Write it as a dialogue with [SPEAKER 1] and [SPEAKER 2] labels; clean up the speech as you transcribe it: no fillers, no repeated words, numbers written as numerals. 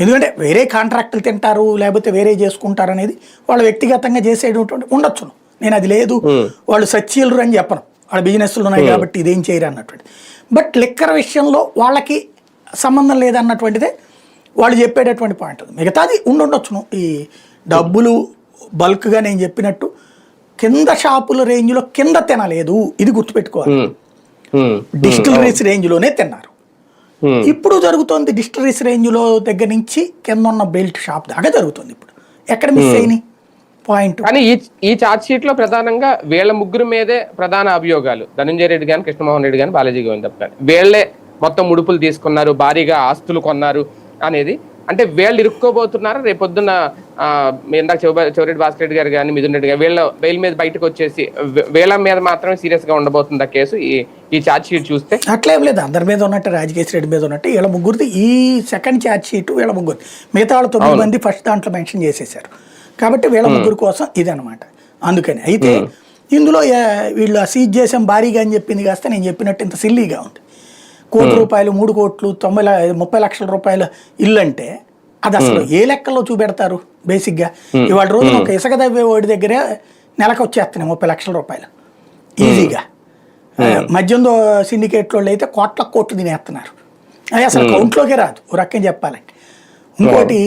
[SPEAKER 1] ఎందుకంటే వేరే కాంట్రాక్టులు తింటారు లేకపోతే వేరే చేసుకుంటారు అనేది వాళ్ళు వ్యక్తిగతంగా చేసేటటువంటి ఉండొచ్చును. నేను అది లేదు వాళ్ళు సచ్చీలరు అని చెప్పను, వాళ్ళ బిజినెస్లు ఉన్నాయి కాబట్టి ఇదేం చేయరు అన్నటువంటి. బట్ లిక్కర్ విషయంలో వాళ్ళకి సంబంధం లేదన్నటువంటిదే వాళ్ళు చెప్పేటటువంటి పాయింట్. మిగతాది ఉండొచ్చును. ఈ డబ్బులు బల్క్గా నేను చెప్పినట్టు కింద షాపుల రేంజ్లో కింద తినలేదు, ఇది గుర్తుపెట్టుకోవాలి. డిస్టిలరీస్ రేంజ్లోనే తిన్నారు. ఇప్పుడు జరుగుతోంది డిస్టిలరీస్ రేంజ్లో దగ్గర నుంచి కింద ఉన్న బెల్ట్ షాప్ దాకా జరుగుతుంది. ఇప్పుడు ఎక్కడ మిస్ అయినాయి పాయింట్.
[SPEAKER 2] కానీ ఈ ఛార్జ్ షీట్ లో ప్రధానంగా వీళ్ళ ముగ్గురు మీదే ప్రధాన అభియోగాలు. ధనంజయ రెడ్డి కానీ, కృష్ణమోహన్ రెడ్డి కానీ, బాలాజీ గోవిందప్ప కానీ. వీళ్ళే మొత్తం ముడుపులు తీసుకున్నారు, భారీగా ఆస్తులు కొన్నారు అనేది. అంటే వీళ్ళు ఇరుక్కోబోతున్నారా రేపొద్దున ఇందాక చెవిరెడ్డి భాస్కర్ రెడ్డి గారు కానీ, మిథున్ రెడ్డి గారు వీళ్ళ మీద బయటకు వచ్చేసి వీళ్ళ మీద మాత్రమే సీరియస్ గా ఉండబోతుంది కేసు ఈ ఛార్జ్ షీట్ చూస్తే?
[SPEAKER 1] అట్లేం లేదు, అందరి మీద ఉన్నట్టు రాజకేశ్ రెడ్డి మీద ఉన్నట్టు వీళ్ళ ముగ్గురిది ఈ సెకండ్ ఛార్జ్ షీట్ వీళ్ళ ముగ్గురు. మిగతా వాళ్ళు 9 మంది ఫస్ట్ దాంట్లో మెన్షన్ చేసేసారు కాబట్టి వీళ్ళ ముగ్గురు కోసం ఇదనమాట. అందుకని అయితే ఇందులో వీళ్ళు సీజ్ చేసాం భారీగా అని చెప్పింది కాస్త నేను చెప్పినట్టు ఇంత సిల్లీగా ఉంది. 1 కోటి రూపాయలు, 3 కోట్లు, 30 లక్షల రూపాయల ఇల్లు అంటే అది అసలు ఏ లెక్కల్లో చూపెడతారు? బేసిక్గా ఇవాళ రోజు ఒక ఇసుక దవ్వే వాడి దగ్గర నెలకు వచ్చేస్తున్నాయి 30 లక్షల రూపాయలు ఈజీగా. మద్యం సిండికేట్ వాళ్ళు అయితే కోట్లు తినేస్తున్నారు. అది అసలు కౌంట్లోకే రాదు ఓ రకంగా చెప్పాలంటే. ఇంకోటి